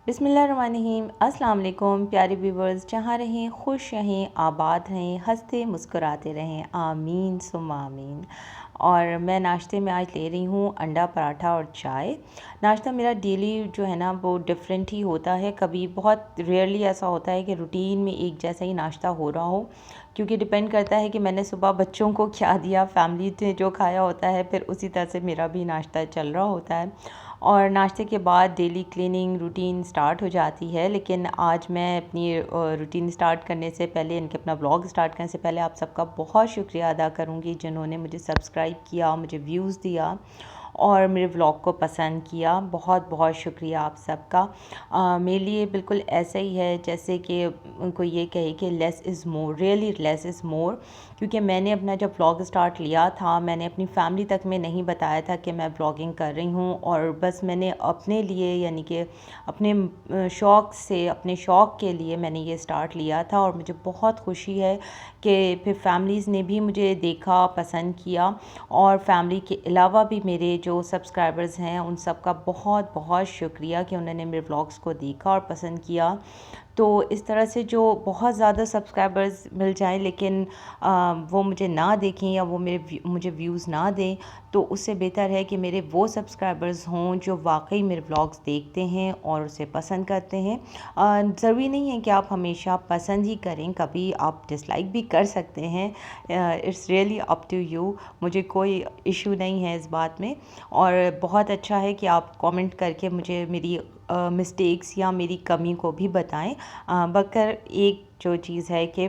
बिस्मिल्लाहिर्रहमानिर्रहीम। अस्सलाम वालेकुम प्यारे व्यूवर्स, जहाँ रहें खुश रहें, आबाद रहें, हंसते मुस्कुराते रहें, आमीन सुम्मा आमीन। और मैं नाश्ते में आज ले रही हूँ अंडा पराठा और चाय। नाश्ता मेरा डेली जो है ना वो डिफरेंट ही होता है। कभी बहुत रेयरली ऐसा होता है कि रूटीन में एक जैसा ही नाश्ता हो रहा हो, क्योंकि डिपेंड करता है कि मैंने सुबह बच्चों को क्या दिया, फैमिली ने जो खाया होता है फिर उसी तरह से मेरा भी नाश्ता चल रहा होता है। और नाश्ते के बाद डेली क्लीनिंग रूटीन स्टार्ट हो जाती है। लेकिन आज मैं अपनी रूटीन स्टार्ट करने से पहले, इनके अपना व्लॉग स्टार्ट करने से पहले आप सबका बहुत शुक्रिया अदा करूँगी जिन्होंने मुझे सब्सक्राइब किया, मुझे व्यूज़ दिया और मेरे व्लॉग को पसंद किया। बहुत बहुत शुक्रिया आप सबका। मेरे लिए बिल्कुल ऐसा ही है जैसे कि उनको ये कहे कि less is more, really less is more. क्योंकि मैंने अपना जब व्लॉग स्टार्ट लिया था, मैंने अपनी फैमिली तक में नहीं बताया था कि मैं व्लॉगिंग कर रही हूँ, और बस मैंने अपने लिए यानी कि अपने शौक़ से, अपने शौक़ के लिए मैंने ये स्टार्ट लिया था। और मुझे बहुत खुशी है कि फिर फैमिलीज़ ने भी मुझे देखा, पसंद किया। और फैमिली के अलावा भी मेरे जो सब्सक्राइबर्स हैं उन सब का बहुत बहुत शुक्रिया कि उन्होंने मेरे व्लॉग्स को देखा और पसंद किया। तो इस तरह से जो बहुत ज़्यादा सब्सक्राइबर्स मिल जाएं लेकिन वो मुझे ना देखें या वो मुझे व्यूज़ ना दें, तो उससे बेहतर है कि मेरे वो सब्सक्राइबर्स हों जो वाकई मेरे व्लॉग्स देखते हैं और उसे पसंद करते हैं। ज़रूरी नहीं है कि आप हमेशा पसंद ही करें, कभी आप डिसलाइक भी कर सकते हैं। It's really up to you, मुझे कोई इशू नहीं है इस बात में। और बहुत अच्छा है कि आप कमेंट करके मुझे मेरी मिस्टेक्स या मेरी कमी को भी बताएं। बकर एक जो चीज़ है कि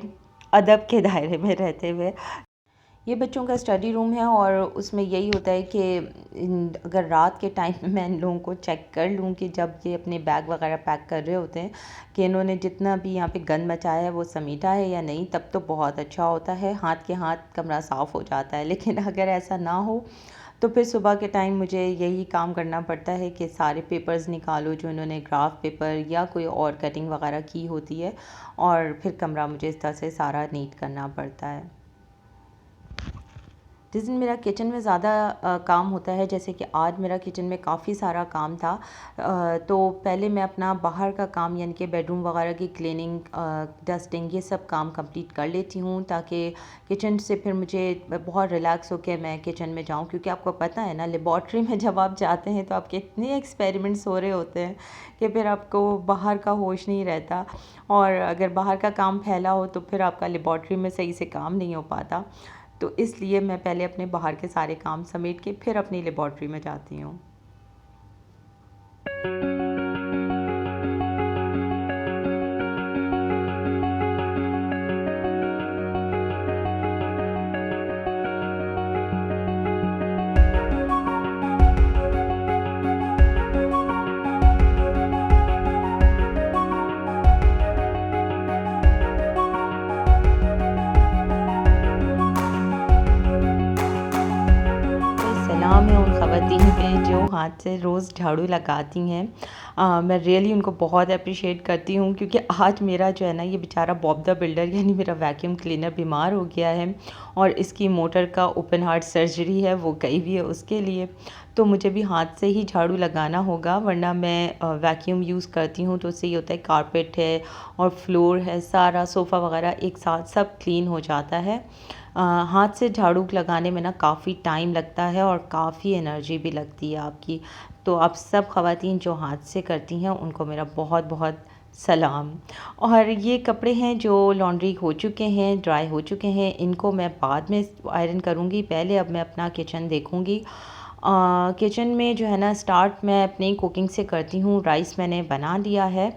अदब के दायरे में रहते हुए। ये बच्चों का स्टडी रूम है और उसमें यही होता है कि अगर रात के टाइम में मैं इन लोगों को चेक कर लूँ कि जब ये अपने बैग वगैरह पैक कर रहे होते हैं कि इन्होंने जितना भी यहाँ पे गंद मचाया है वो समेटा है या नहीं, तब तो बहुत अच्छा होता है, हाथ के हाथ कमरा साफ़ हो जाता है। लेकिन अगर ऐसा ना हो तो फिर सुबह के टाइम मुझे यही काम करना पड़ता है कि सारे पेपर्स निकालो जो इन्होंने ग्राफ पेपर या कोई और कटिंग वगैरह की होती है, और फिर कमरा मुझे इस तरह से सारा नीट करना पड़ता है। जिस दिन मेरा किचन में ज़्यादा काम होता है, जैसे कि आज मेरा किचन में काफ़ी सारा काम था, तो पहले मैं अपना बाहर का काम यानी कि बेडरूम वगैरह की क्लीनिंग, डस्टिंग, ये सब काम कंप्लीट कर लेती हूँ ताकि किचन से फिर मुझे बहुत रिलैक्स होकर मैं किचन में जाऊँ। क्योंकि आपको पता है ना, लेबॉर्ट्री में जब आप जाते हैं तो आपके इतने एक्सपेरिमेंट्स हो रहे होते हैं कि फिर आपको बाहर का होश नहीं रहता, और अगर बाहर का काम फैला हो तो फिर आपका लेबॉर्ट्री में सही से काम नहीं हो पाता। तो इसलिए मैं पहले अपने बाहर के सारे काम समेट के फिर अपनी लेबॉर्ट्री में जाती हूँ। सलाम है उन ख़वातीन पे जो हाथ से रोज़ झाड़ू लगाती हैं। मैं रियली उनको बहुत अप्रिशिएट करती हूँ, क्योंकि आज मेरा जो है ना, ये बेचारा बॉब द बिल्डर यानी मेरा वैक्यूम क्लीनर बीमार हो गया है और इसकी मोटर का ओपन हार्ट सर्जरी है, वो गई हुई है उसके लिए। तो मुझे भी हाथ से ही झाड़ू लगाना होगा, वरना मैं वैक्यूम यूज़ करती हूँ तो उससे ये होता है कारपेट है और फ्लोर है, सारा सोफ़ा वगैरह एक साथ सब क्लीन हो जाता है। हाथ से झाड़ू लगाने में ना काफ़ी टाइम लगता है और काफ़ी एनर्जी भी लगती है आपकी। तो आप सब ख़वातीन जो हाथ से करती हैं उनको मेरा बहुत बहुत सलाम। और ये कपड़े हैं जो लॉन्ड्री हो चुके हैं, ड्राई हो चुके हैं, इनको मैं बाद में आयरन करूँगी। पहले अब मैं अपना किचन देखूँगी। किचन में जो है ना, स्टार्ट मैं अपनी कुकिंग से करती हूँ। राइस मैंने बना लिया है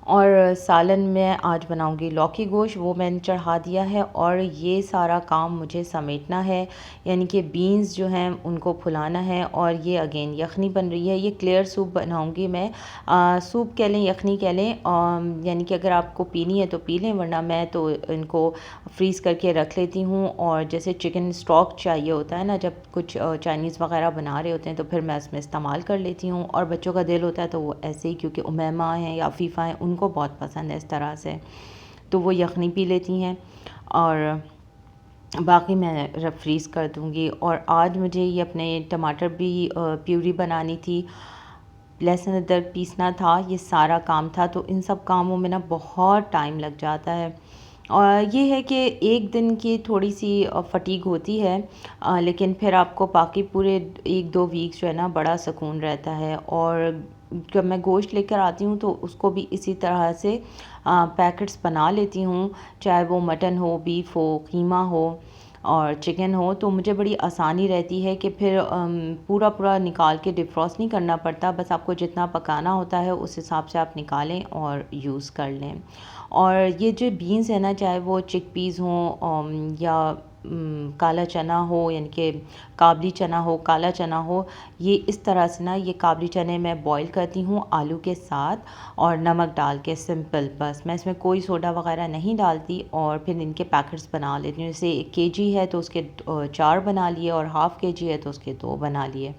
और सालन में आज बनाऊंगी लौकी गोश्त, वो मैंने चढ़ा दिया है। और ये सारा काम मुझे समेटना है, यानी कि बीन्स जो हैं उनको फुलाना है। और ये अगेन यखनी बन रही है, ये क्लियर सूप बनाऊंगी मैं। सूप कह लें, यखनी कह लें, यानी कि अगर आपको पीनी है तो पी लें, वरना मैं तो इनको फ्रीज़ करके रख लेती हूँ। और जैसे चिकन स्टॉक चाहिए होता है ना, जब कुछ चाइनीज़ वगैरह बना रहे होते हैं तो फिर मैं इसमें इस्तेमाल कर लेती हूँ। और बच्चों का दिल होता है तो वो ऐसे ही, क्योंकि उमैमा हैं या फीफ़ा हैं, उनको बहुत पसंद है इस तरह से, तो वो यखनी पी लेती हैं और बाकी मैं फ्रीज़ कर दूँगी। और आज मुझे ये अपने टमाटर भी प्यूरी बनानी थी, लहसुन अदरक पीसना था, ये सारा काम था। तो इन सब कामों में ना बहुत टाइम लग जाता है। और ये है कि एक दिन की थोड़ी-सी फटीग होती है, लेकिन फिर आपको बाकी पूरे 1-2 वीक्स जो है ना बड़ा सुकून रहता है। और जब मैं गोश्त लेकर आती हूँ तो उसको भी इसी तरह से पैकेट्स बना लेती हूँ, चाहे वो मटन हो, बीफ हो, कीमा हो और चिकन हो। तो मुझे बड़ी आसानी रहती है कि फिर पूरा निकाल के डिफ्रॉस्ट नहीं करना पड़ता, बस आपको जितना पकाना होता है उस हिसाब से आप निकालें और यूज़ कर लें। और ये जो बीन्स है ना, चाहे वो चिकपीस हों या काला चना हो, यानी कि काबली चना हो, काला चना हो, ये इस तरह से ना, ये काबली चने मैं बॉईल करती हूँ आलू के साथ और नमक डाल के, सिंपल, बस मैं इसमें कोई सोडा वगैरह नहीं डालती। और फिर इनके पैकेट्स बना लेती हूँ। जैसे 1 केजी है तो उसके 4 बना लिए, और हाफ़ केजी है तो उसके 2 बना लिए।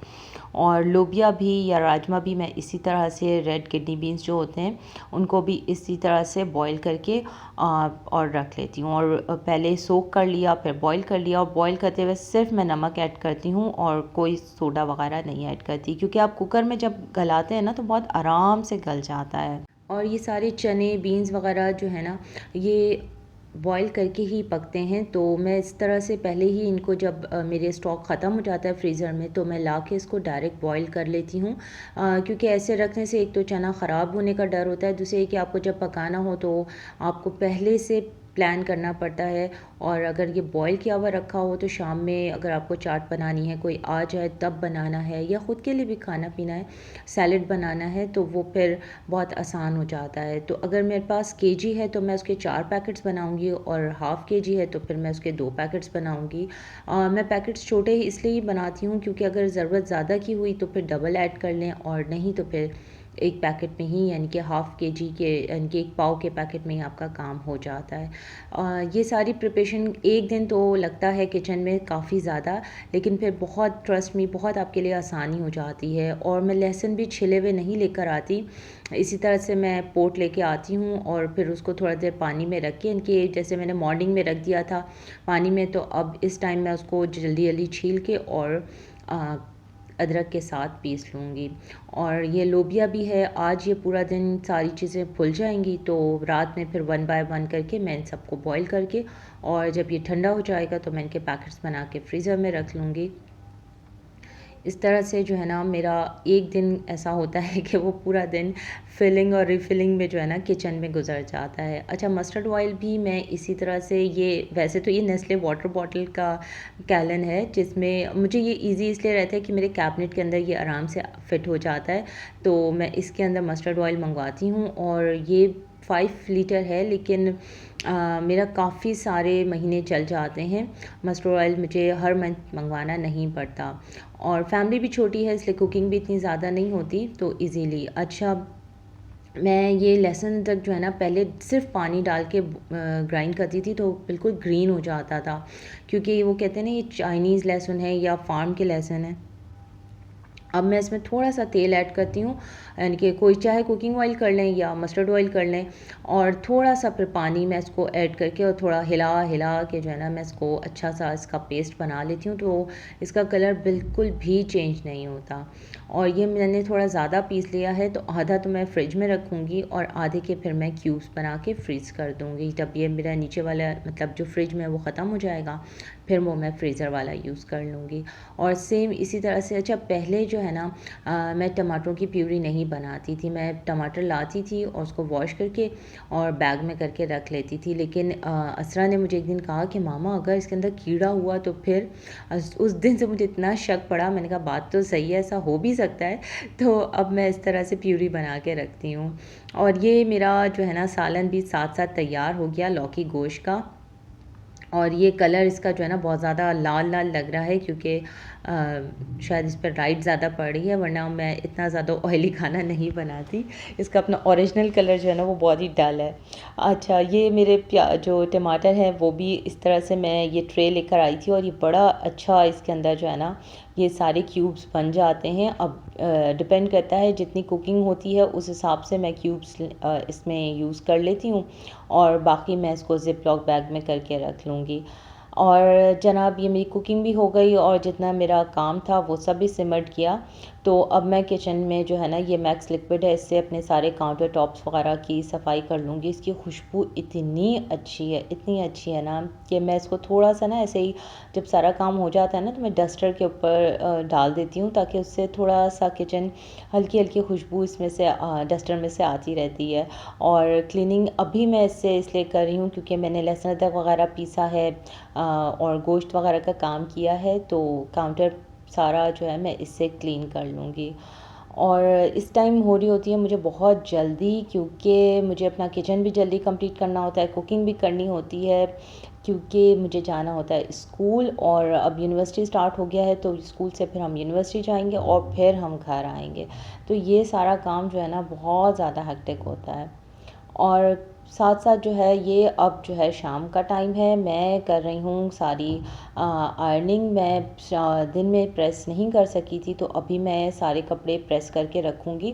और लोबिया भी या राजमा भी मैं इसी तरह से, रेड किडनी बीन्स जो होते हैं उनको भी इसी तरह से बॉईल करके और रख लेती हूँ। और पहले सोक कर लिया, फिर बॉईल कर लिया, और बॉईल करते हुए सिर्फ मैं नमक ऐड करती हूँ और कोई सोडा वगैरह नहीं ऐड करती, क्योंकि आप कुकर में जब गलाते हैं ना तो बहुत आराम से गल जाता है। और ये सारे चने, बीन्स वगैरह जो है ना, ये बॉईल करके ही पकते हैं। तो मैं इस तरह से पहले ही इनको, जब मेरे स्टॉक ख़त्म हो जाता है फ्रीज़र में, तो मैं ला के इसको डायरेक्ट बॉईल कर लेती हूँ। क्योंकि ऐसे रखने से एक तो चना ख़राब होने का डर होता है, दूसरे ये कि आपको जब पकाना हो तो आपको पहले से प्लान करना पड़ता है। और अगर ये बॉईल किया हुआ रखा हो तो शाम में अगर आपको चाट बनानी है, कोई आ जाए तब बनाना है, या ख़ुद के लिए भी खाना पीना है, सैलेड बनाना है, तो वो फिर बहुत आसान हो जाता है। तो अगर मेरे पास केजी है तो मैं उसके 4 पैकेट्स बनाऊंगी, और हाफ़ केजी है तो फिर मैं उसके 2 पैकेट्स बनाऊंगी। मैं पैकेट्स छोटे ही इसलिए ही बनाती हूँ क्योंकि अगर ज़रूरत ज़्यादा की हुई तो फिर डबल ऐड कर लें, और नहीं तो फिर एक पैकेट में ही, यानी कि हाफ़ केजी के, यानी कि 1 पाव के पैकेट में ही आपका काम हो जाता है। ये सारी प्रिपरेशन एक दिन तो लगता है किचन में काफ़ी ज़्यादा, लेकिन फिर बहुत, ट्रस्ट मी, बहुत आपके लिए आसानी हो जाती है। और मैं लहसुन भी छिले हुए नहीं लेकर आती, इसी तरह से मैं पोट लेके आती हूँ और फिर उसको थोड़ा देर पानी में रख के, इनके जैसे मैंने मॉर्निंग में रख दिया था पानी में, तो अब इस टाइम मैं उसको जल्दी जल्दी छील के और अदरक के साथ पीस लूँगी। और ये लोबिया भी है, आज ये पूरा दिन सारी चीज़ें फुल जाएंगी, तो रात में फिर 1 बाय 1 करके मैं इन सबको बॉईल करके, और जब ये ठंडा हो जाएगा तो मैं इनके पैकेट्स बना के फ्रीज़र में रख लूँगी। इस तरह से जो है ना, मेरा एक दिन ऐसा होता है कि वो पूरा दिन फिलिंग और रिफ़िलिंग में जो है ना किचन में गुजर जाता है। अच्छा, मस्टर्ड ऑयल भी मैं इसी तरह से, ये वैसे तो ये नेस्ले वाटर बॉटल का गैलन है, जिसमें मुझे ये इजी इसलिए रहता है कि मेरे कैबिनेट के अंदर ये आराम से फिट हो जाता है। तो मैं इसके अंदर मस्टर्ड ऑयल मंगवाती हूँ, और ये 5 लीटर है, लेकिन मेरा काफ़ी सारे महीने चल जाते हैं। मस्टर्ड ऑयल मुझे हर मंथ मंगवाना नहीं पड़ता, और फैमिली भी छोटी है इसलिए कुकिंग भी इतनी ज़्यादा नहीं होती, तो इजीली। अच्छा, मैं ये लहसुन तक जो है ना, पहले सिर्फ पानी डाल के ग्राइंड करती थी तो बिल्कुल ग्रीन हो जाता था, क्योंकि वो कहते हैं ना, ये चाइनीज़ लहसुन है या फार्म के लहसुन है। अब मैं इसमें थोड़ा सा तेल ऐड करती हूँ, यानी कि कोई चाहे कुकिंग ऑयल कर लें या मस्टर्ड ऑयल कर लें, और थोड़ा सा फिर पानी मैं इसको ऐड करके और थोड़ा हिला हिला के जो है ना, मैं इसको अच्छा सा इसका पेस्ट बना लेती हूँ, तो इसका कलर बिल्कुल भी चेंज नहीं होता। और ये मैंने थोड़ा ज़्यादा पीस लिया है, तो आधा तो मैं फ्रिज में रखूँगी और आधे के फिर मैं क्यूब्स बना के फ्रीज़ कर दूँगी। जब ये मेरा नीचे वाला, मतलब जो फ्रिज में, वो ख़त्म हो जाएगा, फिर वो मैं फ्रीज़र वाला यूज़ कर लूँगी। और सेम इसी तरह से, अच्छा, पहले जो है ना, मैं टमाटरों की प्यूरी नहीं बनाती थी। मैं टमाटर लाती थी और उसको वॉश करके और बैग में करके रख लेती थी, लेकिन असरा ने मुझे एक दिन कहा कि मामा, अगर इसके अंदर कीड़ा हुआ तो फिर, उस दिन से मुझे इतना शक पड़ा। मैंने कहा बात तो सही है, ऐसा हो भी सकता है। तो अब मैं इस तरह से प्यूरी बना के रखती हूँ। और ये मेरा जो है ना, सालन भी साथ साथ तैयार हो गया, लौकी गोश्त का। और ये कलर इसका जो है ना, बहुत ज़्यादा लाल लाल लग रहा है, क्योंकि शायद इस पर लाइट ज़्यादा पड़ रही है, वरना मैं इतना ज़्यादा ऑयली खाना नहीं बनाती। इसका अपना ओरिजिनल कलर जो है ना, वो बहुत ही डल है। अच्छा, ये मेरे जो टमाटर हैं वो भी इस तरह से, मैं ये ट्रे लेकर आई थी, और ये बड़ा अच्छा इसके अंदर जो है ना, ये सारे क्यूब्स बन जाते हैं। अब डिपेंड करता है, जितनी कुकिंग होती है उस हिसाब से मैं क्यूब्स इसमें यूज़ कर लेती हूँ, और बाकी मैं इसको ज़िप लॉक बैग में करके रख लूँगी। और जनाब, ये मेरी कुकिंग भी हो गई, और जितना मेरा काम था वो सब भी सिमट किया। तो अब मैं किचन में जो है ना ये मैक्स लिक्विड है, इससे अपने सारे काउंटर टॉप्स वगैरह की सफाई कर लूँगी। इसकी खुशबू इतनी अच्छी है, इतनी अच्छी है ना कि मैं इसको थोड़ा सा ना ऐसे ही जब सारा काम हो जाता है ना तो मैं डस्टर के ऊपर डाल देती हूँ, ताकि उससे थोड़ा सा किचन हल्की हल्की खुशबू इसमें से डस्टर में से आती रहती है। और क्लीनिंग अभी मैं इससे इसलिए कर रही हूँ क्योंकि मैंने लहसुन अदरक वगैरह पीसा है और गोश्त वगैरह का काम किया है, तो काउंटर सारा जो है मैं इससे क्लीन कर लूँगी। और इस टाइम हो रही होती है मुझे बहुत जल्दी, क्योंकि मुझे अपना किचन भी जल्दी कंप्लीट करना होता है, कुकिंग भी करनी होती है, क्योंकि मुझे जाना होता है स्कूल। और अब यूनिवर्सिटी स्टार्ट हो गया है, तो स्कूल से फिर हम यूनिवर्सिटी जाएंगे और फिर हम घर आएंगे। तो ये सारा काम जो है ना बहुत ज़्यादा हेक्टिक होता है। और साथ साथ जो है ये अब जो है शाम का टाइम है, मैं कर रही हूँ सारी आयरनिंग। मैं दिन में प्रेस नहीं कर सकी थी, तो अभी मैं सारे कपड़े प्रेस करके रखूँगी।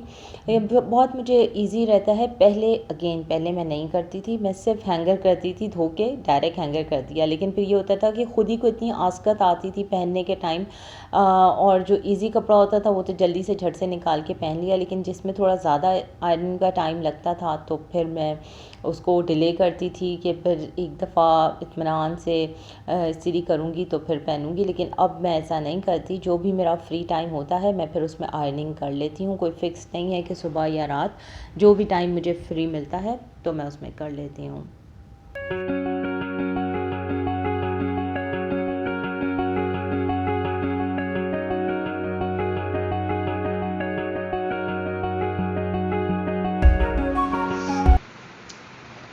ये बहुत मुझे इजी रहता है। पहले मैं नहीं करती थी, मैं सिर्फ हैंगर करती थी, धो के डायरेक्ट हैंगर कर दिया। लेकिन फिर ये होता था कि खुद ही को इतनी आस्कत आती थी पहनने के टाइम, और जो इजी कपड़ा होता था वो तो जल्दी से झट से निकाल के पहन लिया, लेकिन जिसमें थोड़ा ज़्यादा आयरन का टाइम लगता था तो फिर मैं उसको डिले करती थी कि फिर एक दफ़ा इत्मीनान से इस्त्री करूँगी तो फिर पहनूँगी। लेकिन अब मैं ऐसा नहीं करती, जो भी मेरा फ्री टाइम होता है मैं फिर उसमें आयरनिंग कर लेती हूँ। कोई फ़िक्स नहीं है कि सुबह या रात, जो भी टाइम मुझे फ्री मिलता है तो मैं उसमें कर लेती हूँ।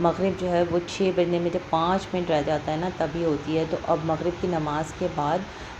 मगरिब जो है वो 6 बजने में जब 5 मिनट रह जाता है ना तभी होती है। तो अब मगरिब की नमाज़ के बाद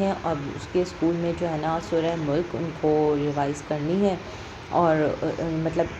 हैं। अब उसके स्कूल में जो है ना सूरह मुल्क उनको रिवाइज़ करनी है, और मतलब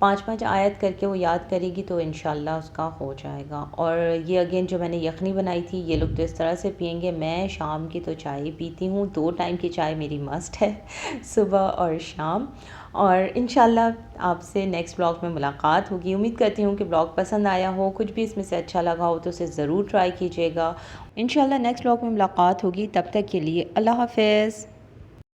5-5 आयत करके वो याद करेगी तो इंशाल्लाह उसका हो जाएगा। और ये अगेन जो मैंने यखनी बनाई थी, ये लोग तो इस तरह से पियेंगे। मैं शाम की तो चाय ही पीती हूँ, 2 टाइम की चाय मेरी मस्ट है सुबह और शाम। और इंशाल्लाह आपसे नेक्स्ट ब्लॉग में मुलाकात होगी। उम्मीद करती हूँ कि ब्लॉग पसंद आया हो, कुछ भी इसमें से अच्छा लगा हो तो उसे ज़रूर ट्राई कीजिएगा। इंशाल्लाह नेक्स्ट ब्लॉग में मुलाकात होगी, तब तक के लिए अल्लाह हाफ़िज़।